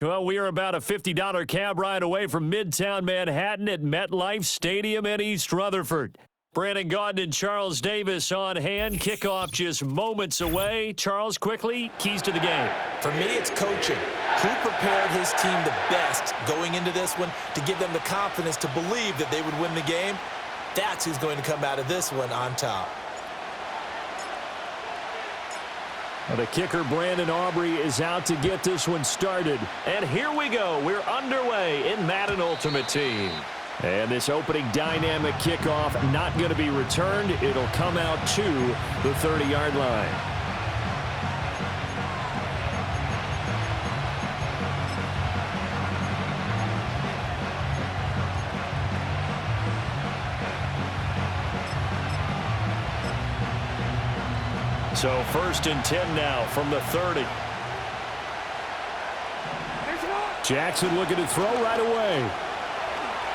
Well, we are about a $50 cab ride away from Midtown Manhattan at MetLife Stadium in East Rutherford. Brandon Gaudin and Charles Davis on hand. Kickoff just moments away. Charles, quickly, keys to the game. For me, it's coaching. Who prepared his team the best going into this one to give them the confidence to believe that they would win the game? That's who's going to come out of this one on top. Well, the kicker, Brandon Aubrey, is out to get this one started. And here we go. We're underway in Madden Ultimate Team. And this opening dynamic kickoff not going to be returned. It'll come out to the 30-yard line. So 1st and 10 now from the 30. Jackson looking to throw right away.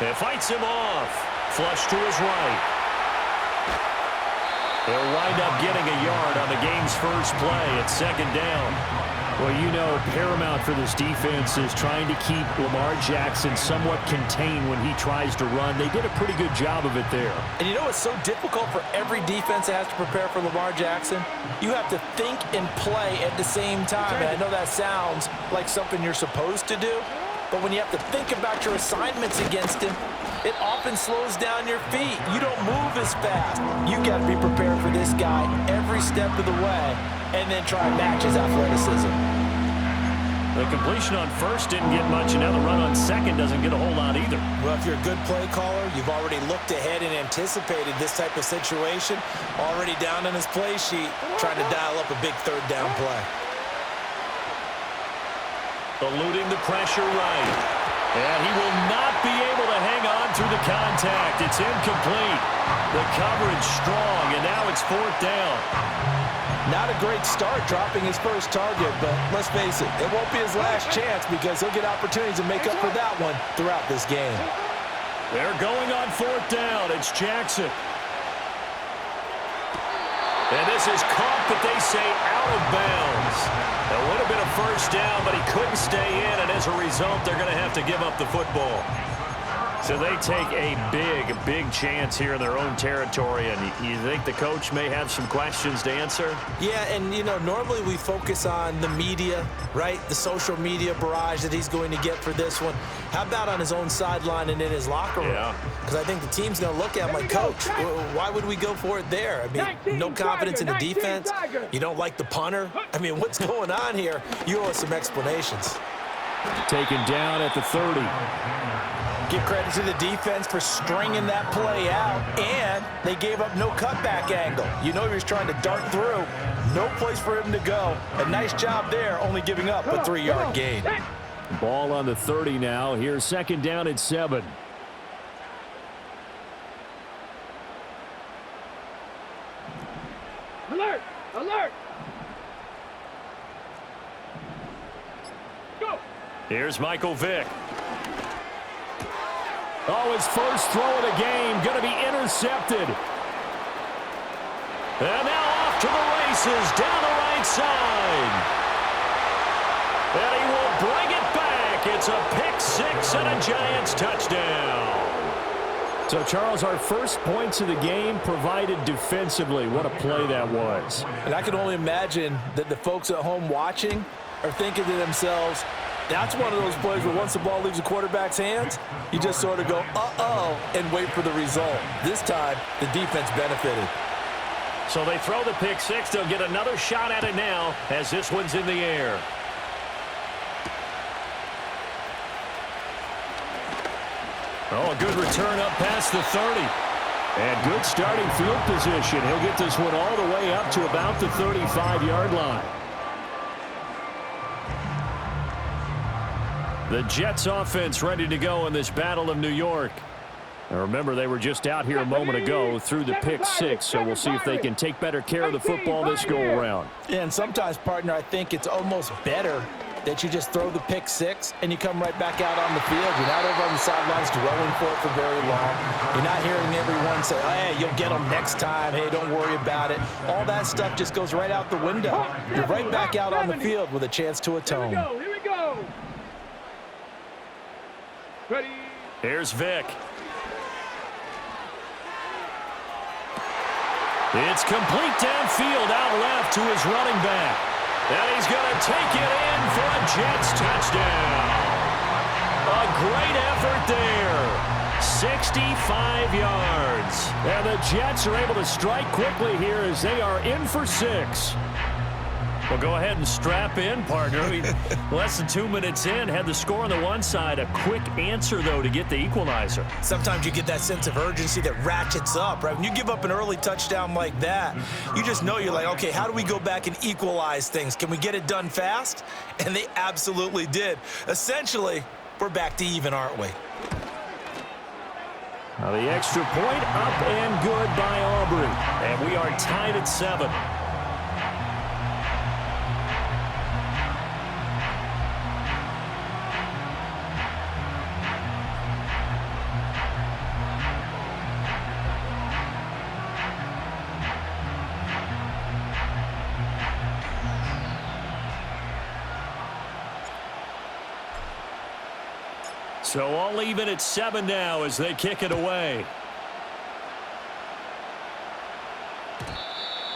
It fights him off. Flush to his right. He'll wind up getting a yard on the game's first play at 2nd down. Well, you know, paramount for this defense is trying to keep Lamar Jackson somewhat contained when he tries to run. They did a pretty good job of it there. And you know it's so difficult for every defense that has to prepare for Lamar Jackson? You have to think and play at the same time. And I know that sounds like something you're supposed to do, but when you have to think about your assignments against him, it often slows down your feet. You don't move as fast. You got to be prepared for this guy every step of the way and then try and match his athleticism. The completion on 1st didn't get much, and now the run on 2nd doesn't get a whole lot either. Well, if you're a good play caller, you've already looked ahead and anticipated this type of situation, already down on his play sheet, trying to dial up a big 3rd down play. Eluding the pressure right. And he will not be able to hang on through the contact. It's incomplete. The coverage strong, and now it's 4th down. Not a great start dropping his first target, but let's face it, it won't be his last chance because he'll get opportunities to make up for that one throughout this game. They're going on 4th down. It's Jackson. And this is caught, but they say out of bounds. It would have been a 1st down, but he couldn't stay in, and as a result, they're going to have to give up the football. So they take a big chance here in their own territory, and you think the coach may have some questions to answer? Yeah, and, you know, normally we focus on the media, right? The social media barrage that he's going to get for this one. How about on his own sideline and in his locker room? Yeah. Because I think the team's going to look at him like, Coach, why would we go for it there? I mean, no confidence in the defense? You don't like the punter? I mean, what's going on here? You owe us some explanations. Taken down at the 30. Give credit to the defense for stringing that play out, and they gave up no cutback angle. You know he was trying to dart through. No place for him to go. A nice job there, only giving up a 3-yard gain. Ball on the 30 now. Here's 2nd down at 7. Alert! Alert! Go! Here's Michael Vick. Oh, his first throw of the game going to be intercepted. And now off to the races down the right side. And he will bring it back. It's a pick 6 and a Giants touchdown. So, Charles, our first points of the game provided defensively. What a play that was. And I can only imagine that the folks at home watching are thinking to themselves, that's one of those plays where once the ball leaves the quarterback's hands, you just sort of go, uh-oh, and wait for the result. This time, the defense benefited. So they throw the pick 6. They'll get another shot at it now as this one's in the air. Oh, a good return up past the 30. And good starting field position. He'll get this one all the way up to about the 35-yard line. The Jets offense ready to go in this Battle of New York. Now remember, they were just out here a moment ago through the pick 6, so we'll see if they can take better care of the football this go-around. Yeah, and sometimes, partner, I think it's almost better that you just throw the pick 6 and you come right back out on the field. You're not over on the sidelines dwelling for it for very long. You're not hearing everyone say, hey, you'll get them next time. Hey, don't worry about it. All that stuff just goes right out the window. You're right back out on the field with a chance to atone. Here we go. Here's Vic. It's complete downfield out left to his running back. And he's going to take it in for a Jets touchdown. A great effort there. 65 yards. And the Jets are able to strike quickly here as they are in for 6. Well, go ahead and strap in, partner. Less than 2 minutes in, had the score on the one side. A quick answer, though, to get the equalizer. Sometimes you get that sense of urgency that ratchets up, right? When you give up an early touchdown like that, you just know you're like, okay, how do we go back and equalize things? Can we get it done fast? And they absolutely did. Essentially, we're back to even, aren't we? Now the extra point up and good by Aubrey. And we are tied at 7. So all even at 7 now as they kick it away.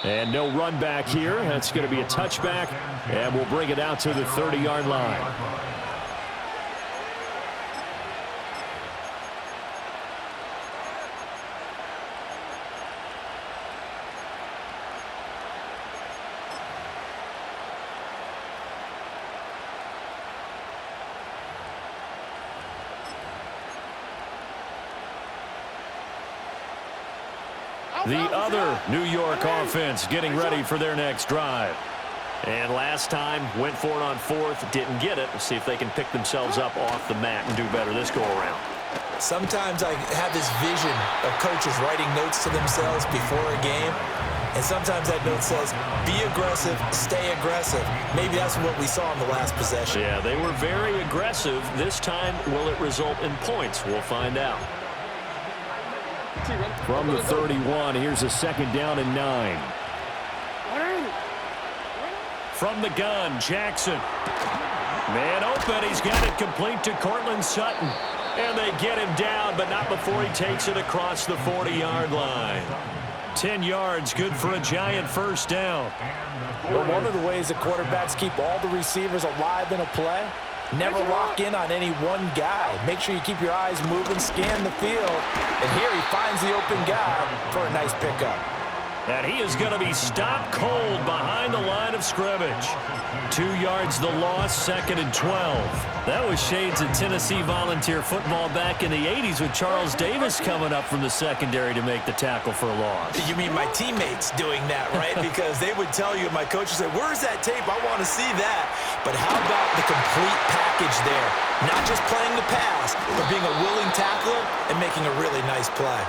And no run back here. That's going to be a touchback, and we'll bring it out to the 30-yard line. The other New York offense getting ready for their next drive. And last time, went for it on 4th, didn't get it. Let's see if they can pick themselves up off the mat and do better this go-around. Sometimes I have this vision of coaches writing notes to themselves before a game. And sometimes that note says, be aggressive, stay aggressive. Maybe that's what we saw in the last possession. Yeah, they were very aggressive. This time, will it result in points? We'll find out. From the 31, here's a 2nd down and 9. From the gun, Jackson. Man open, he's got it complete to Cortland Sutton. And they get him down, but not before he takes it across the 40-yard line. 10 yards, good for a giant first down. Well, one of the ways that quarterbacks keep all the receivers alive in a play, never lock in on any one guy. Make sure you keep your eyes moving, scan the field. And here he finds the open guy for a nice pickup. And he is going to be stopped cold behind the line of scrimmage. 2 yards the loss, 2nd and 12. That was shades of Tennessee volunteer football back in the 80s with Charles Davis coming up from the secondary to make the tackle for a loss. You mean my teammates doing that, right? Because they would tell you, my coach would say, where's that tape? I want to see that. But how about the complete package there? Not just playing the pass, but being a willing tackler and making a really nice play.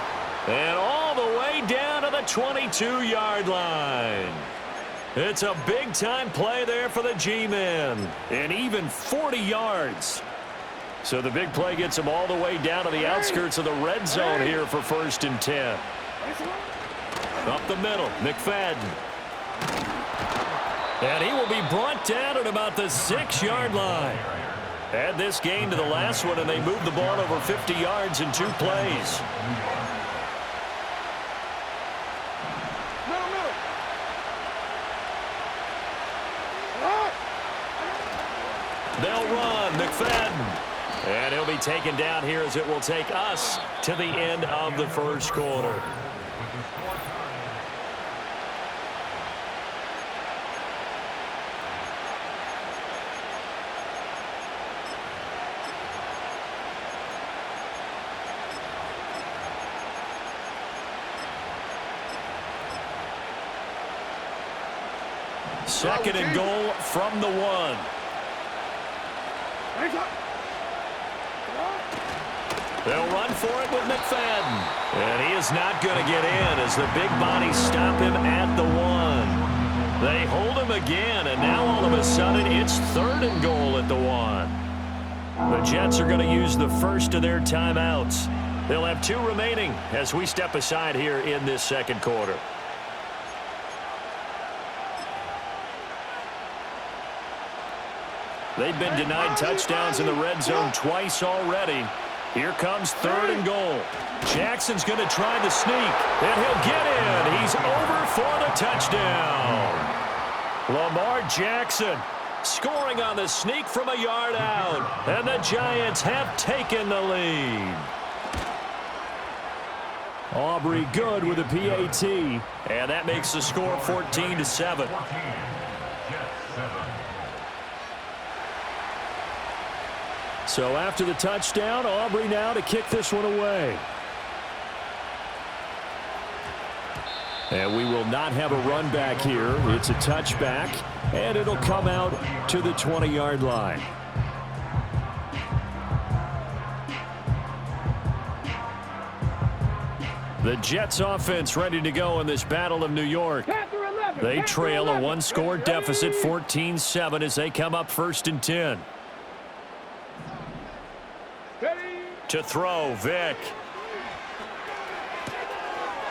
And all the way down to the 22-yard line. It's a big-time play there for the G-men. And even 40 yards. So the big play gets him all the way down to the outskirts of the red zone here for 1st and 10. Up the middle, McFadden. And he will be brought down at about the 6-yard line. Add this game to the last one, and they moved the ball over 50 yards in 2 plays. They'll run, McFadden. And he'll be taken down here as it will take us to the end of the first quarter. Second and goal from the 1. They'll run for it with McFadden. And he is not going to get in as the big bodies stop him at the 1. They hold him again, and now all of a sudden it's 3rd and goal at the 1. The Jets are going to use the first of their timeouts. They'll have 2 remaining as we step aside here in this second quarter. They've been denied touchdowns in the red zone twice already. Here comes 3rd and goal. Jackson's going to try the sneak, and he'll get in. He's over for the touchdown. Lamar Jackson scoring on the sneak from a yard out, and the Giants have taken the lead. Aubrey good with a PAT, and that makes the score 14-7. So after the touchdown, Aubrey now to kick this one away. And we will not have a run back here. It's a touchback, and it'll come out to the 20-yard line. The Jets offense ready to go in this Battle of New York. They trail a one-score deficit, 14-7, as they come up 1st and 10. To throw, Vick.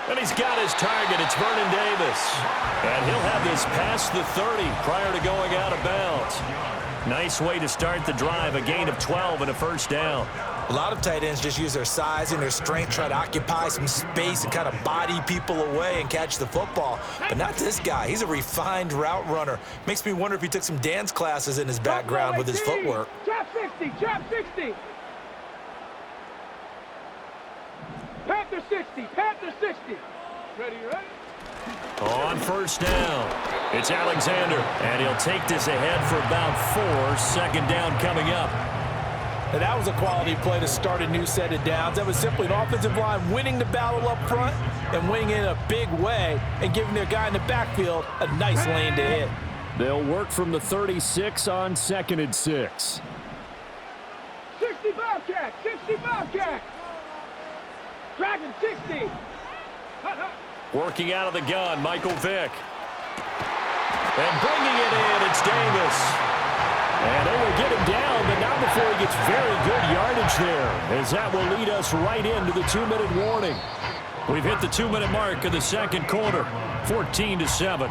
And he's got his target. It's Vernon Davis. And he'll have this past the 30 prior to going out of bounds. Nice way to start the drive. A gain of 12 and a 1st down. A lot of tight ends just use their size and their strength, try to occupy some space and kind of body people away and catch the football. But not this guy. He's a refined route runner. Makes me wonder if he took some dance classes in his background with his footwork. Trap 60, trap 60. Panther 60, Panther 60. Ready, ready? On 1st down, it's Alexander, and he'll take this ahead for about 4. 2nd down coming up. And that was a quality play to start a new set of downs. That was simply an offensive line winning the battle up front and winning in a big way and giving their guy in the backfield a nice lane to hit. They'll work from the 36 on 2nd and 6. 60 Bobcat, 60 Bobcat. Dragon 60. Working out of the gun, Michael Vick. And bringing it in, it's Davis. And they will get him down, but not before he gets very good yardage there, as that will lead us right into the 2-minute warning. We've hit the 2-minute mark of the 2nd quarter, 14-7.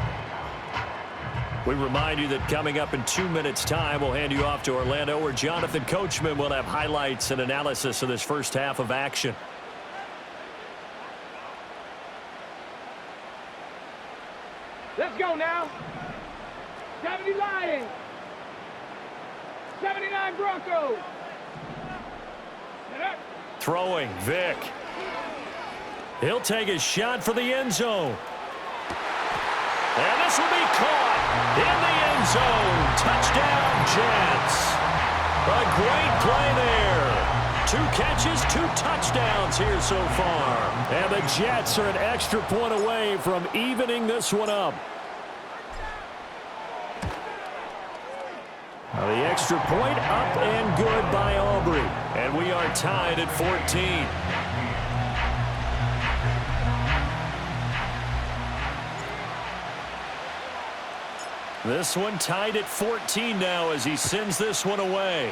We remind you that coming up in 2 minutes' time, we'll hand you off to Orlando, where Jonathan Coachman will have highlights and analysis of this first half of action. Let's go now. 70 Lions. 79 Broncos. Throwing, Vick. He'll take a shot for the end zone. And this will be caught in the end zone. Touchdown, Jets. A great play there. 2 catches, 2 touchdowns here so far. And the Jets are an extra point away from evening this one up. Now the extra point up and good by Aubrey. And we are tied at 14. This one tied at 14 now as he sends this one away.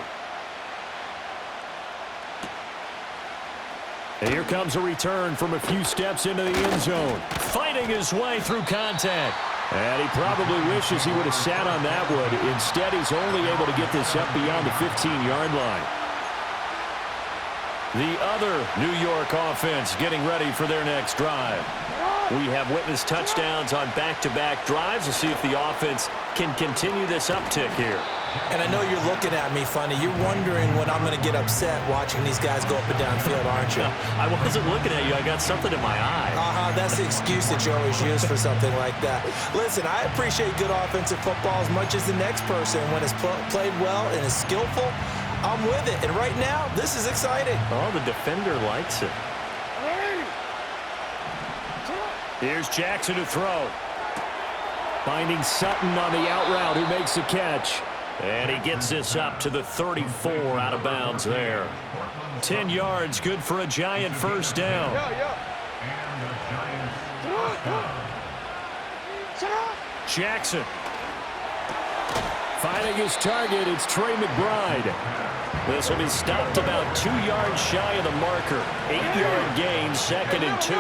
And here comes a return from a few steps into the end zone. Fighting his way through contact. And he probably wishes he would have sat on that one. Instead, he's only able to get this up beyond the 15-yard line. The other New York offense getting ready for their next drive. We have witnessed touchdowns on back-to-back drives. We'll see if the offense can continue this uptick here. And I know you're looking at me funny. You're wondering when I'm going to get upset watching these guys go up and down field, aren't you? No, I wasn't looking at you. I got something in my eye. That's the excuse that you always use for something like that. Listen, I appreciate good offensive football as much as the next person. When it's played well and is skillful, I'm with it. And right now, this is exciting. Oh, the defender likes it. Here's Jackson to throw. Finding Sutton on the out route, who makes the catch. And he gets this up to the 34 out of bounds there. 10 yards, good for a Giant first down. Jackson. Finding his target, it's Trey McBride. This will be stopped about 2 yards shy of the marker. 8-yard gain, 2nd and 2.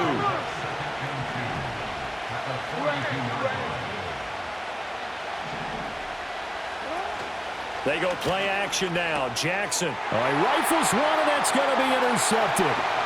They go play action now. Jackson. All right, rifles one, and that's going to be intercepted.